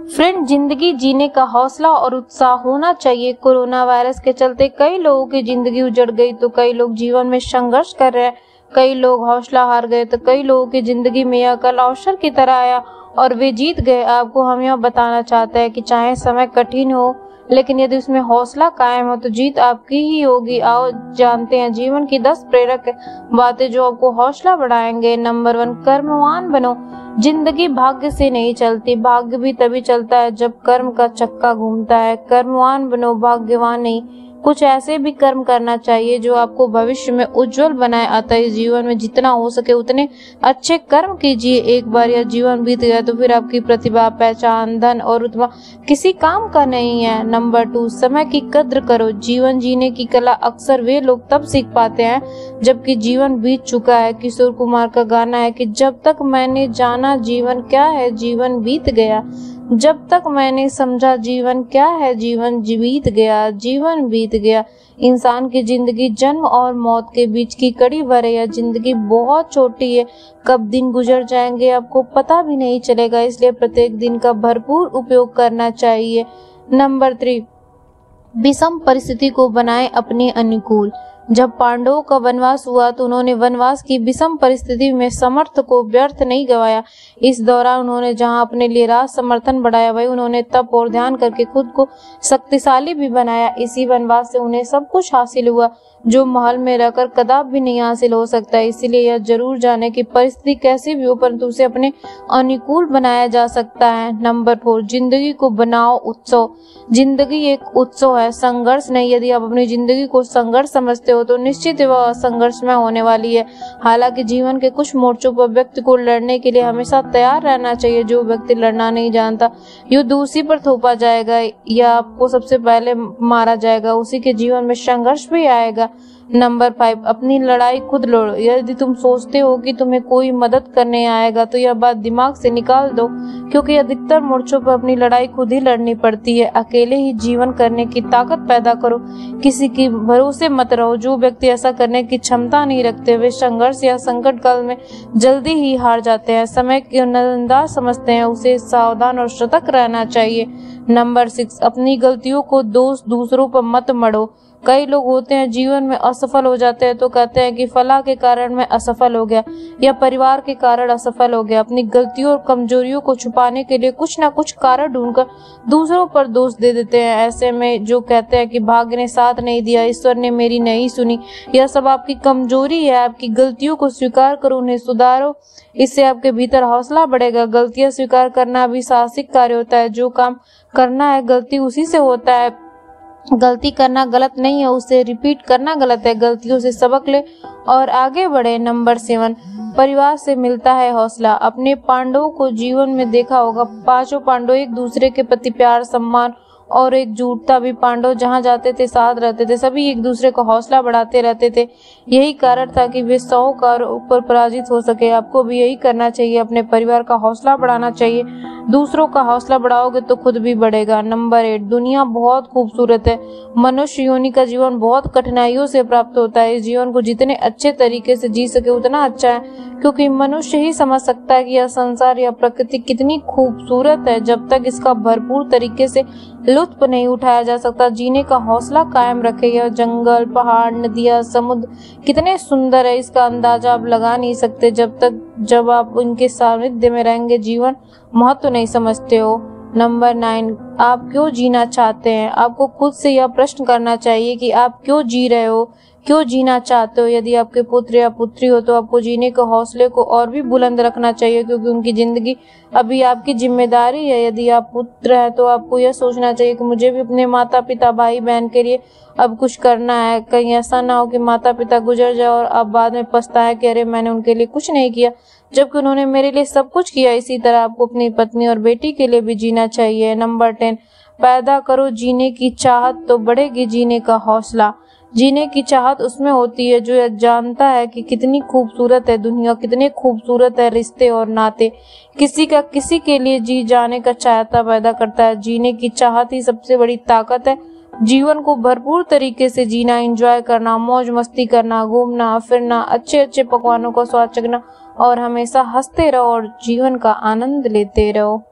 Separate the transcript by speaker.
Speaker 1: Friend, जिंदगी जीने का हौसला और उत्साह होना चाहिए। कोरोना वायरस के चलते कई लोगों की जिंदगी उजड़ गई तो कई लोग जीवन में संघर्ष कर रहे हैं, कई लोग हौसला हार गए तो कई लोगों की जिंदगी में यह कल अवसर की तरह आया और वे जीत गए। आपको हम यह बताना चाहते हैं कि चाहे समय कठिन हो, लेकिन यदि उसमें हौसला कायम हो तो जीत आपकी ही होगी। आओ जानते हैं जीवन की 10 प्रेरक बातें जो आपको हौसला बढ़ाएंगे। नंबर 1, कर्मवान बनो। जिंदगी भाग्य से नहीं चलती, भाग्य भी तभी चलता है जब कर्म का चक्का घूमता है। कर्मवान बनो, भाग्यवान नहीं। कुछ ऐसे भी कर्म करना चाहिए जो आपको भविष्य में उज्जवल बनाए। अतः इस जीवन में जितना हो सके उतने अच्छे कर्म कीजिए। एक बार यह जीवन बीत गया तो फिर आपकी प्रतिभा, पहचान, धन और रुतबा किसी काम का नहीं है। नंबर 2, समय की कद्र करो। जीवन जीने की कला अक्सर वे लोग तब सीख पाते हैं जबकि जीवन बीत चुका है। किशोर कुमार का गाना है कि जब तक मैंने जाना जीवन क्या है, जीवन बीत गया। जब तक मैंने समझा जीवन क्या है, जीवन बीत गया, जीवन बीत गया। इंसान की जिंदगी जन्म और मौत के बीच की कड़ी भर है। यह जिंदगी बहुत छोटी है, कब दिन गुजर जाएंगे आपको पता भी नहीं चलेगा, इसलिए प्रत्येक दिन का भरपूर उपयोग करना चाहिए। नंबर 3, विषम परिस्थिति को बनाए अपने अनुकूल। जब पांडवों का वनवास हुआ तो उन्होंने वनवास की विषम परिस्थिति में समर्थ को व्यर्थ नहीं गवाया। इस दौरान उन्होंने जहां अपने लिए राज समर्थन बढ़ाया, वही उन्होंने तप और ध्यान करके खुद को शक्तिशाली भी बनाया। इसी वनवास से उन्हें सब कुछ हासिल हुआ जो महल में रहकर कदापि भी नहीं हासिल हो सकता। इसीलिए यह जरूर जाने की परिस्थिति कैसी भी हो परंतु उसे अपने अनुकूल बनाया जा सकता है। नंबर 4, जिंदगी को बनाओ उत्सव। जिंदगी एक उत्सव है, संघर्ष नहीं। यदि आप अपनी जिंदगी को संघर्ष समझते हो तो निश्चित वह संघर्ष में होने वाली है। हालांकि जीवन के कुछ मोर्चों पर व्यक्ति को लड़ने के लिए हमेशा तैयार रहना चाहिए। जो व्यक्ति लड़ना नहीं जानता, युद्ध उसी पर थोपा जाएगा या आपको सबसे पहले मारा जाएगा। उसी के जीवन में संघर्ष भी आएगा। नंबर 5, अपनी लड़ाई खुद लड़ो। यदि तुम सोचते हो कि तुम्हें कोई मदद करने आएगा तो यह बात दिमाग से निकाल दो, क्योंकि अधिकतर मोर्चों पर अपनी लड़ाई खुद ही लड़नी पड़ती है। अकेले ही जीवन करने की ताकत पैदा करो, किसी की भरोसे मत रहो। जो व्यक्ति ऐसा करने की क्षमता नहीं रखते वे संघर्ष या संकट काल में जल्दी ही हार जाते हैं। समय को नजरअंदाज समझते हैं, उसे सावधान और सतर्क रहना चाहिए। नंबर 6, अपनी गलतियों को दोष दूसरों पर मत मढ़ो। कई लोग होते हैं जीवन में असफल हो जाते हैं तो कहते हैं कि फला के कारण मैं असफल हो गया या परिवार के कारण असफल हो गया। अपनी गलतियों और कमजोरियों को छुपाने के लिए कुछ ना कुछ कारण ढूंढकर दूसरों पर दोष दे देते हैं। ऐसे में जो कहते हैं कि भाग्य ने साथ नहीं दिया, ईश्वर ने मेरी नहीं सुनी, यह सब आपकी कमजोरी है। आपकी गलतियों को स्वीकार करो, उन्हें सुधारो, इससे आपके भीतर हौसला बढ़ेगा। गलतियां स्वीकार करना भी साहसिक कार्य होता है। जो काम करना है गलती उसी से होता है। गलती करना गलत नहीं है, उसे रिपीट करना गलत है। गलतियों से सबक ले और आगे बढ़े। नंबर 7, परिवार से मिलता है हौसला। अपने पांडवों को जीवन में देखा होगा, पांचों पांडव एक दूसरे के प्रति प्यार, सम्मान और एकजुटता भी। पांडव जहां जाते थे साथ रहते थे, सभी एक दूसरे को हौसला बढ़ाते रहते थे। यही कारण था कि वे 100 कारों पर पराजित हो सके। आपको भी यही करना चाहिए, अपने परिवार का हौसला बढ़ाना चाहिए। दूसरों का हौसला बढ़ाओगे तो खुद भी बढ़ेगा। नंबर 8, दुनिया बहुत खूबसूरत है। मनुष्य योनि का जीवन बहुत कठिनाइयों से प्राप्त होता है। इस जीवन को जितने अच्छे तरीके से जी सके उतना अच्छा है, क्योंकि मनुष्य ही समझ सकता है कि यह संसार या प्रकृति कितनी खूबसूरत है। जब तक इसका भरपूर तरीके से लुत्फ नहीं उठाया जा सकता, जीने का हौसला कायम रखे। यह जंगल, पहाड़, नदियां, समुद्र कितने सुंदर है, इसका अंदाजा आप लगा नहीं सकते जब आप उनके सानिध्य में रहेंगे। जीवन महत्व नहीं समझते हो। नंबर 9, आप क्यों जीना चाहते हैं। आपको खुद से यह प्रश्न करना चाहिए कि आप क्यों जी रहे हो, क्यों जीना चाहते हो। यदि आपके पुत्र या पुत्री हो तो आपको जीने के हौसले को और भी बुलंद रखना चाहिए, क्योंकि उनकी जिंदगी अभी आपकी जिम्मेदारी है। यदि आप पुत्र है तो आपको यह सोचना चाहिए कि मुझे भी अपने माता पिता, भाई बहन के लिए अब कुछ करना है। कहीं ऐसा ना हो कि माता पिता गुजर जाए और अब बाद में पछताए कि अरे मैंने उनके लिए कुछ नहीं किया, जबकि उन्होंने मेरे लिए सब कुछ किया। इसी तरह आपको अपनी पत्नी और बेटी के लिए भी जीना चाहिए। नंबर 10, पैदा करो जीने की चाहत तो बढ़ेगी जीने का हौसला। जीने की चाहत उसमें होती है जो जानता है कि कितनी खूबसूरत है दुनिया, कितने खूबसूरत है रिश्ते और नाते। किसी का किसी के लिए जी जाने का चाहता पैदा करता है। जीने की चाहत ही सबसे बड़ी ताकत है। जीवन को भरपूर तरीके से जीना, एंजॉय करना, मौज मस्ती करना, घूमना फिरना, अच्छे अच्छे पकवानों का स्वाद चखना और हमेशा हंसते रहो और जीवन का आनंद लेते रहो।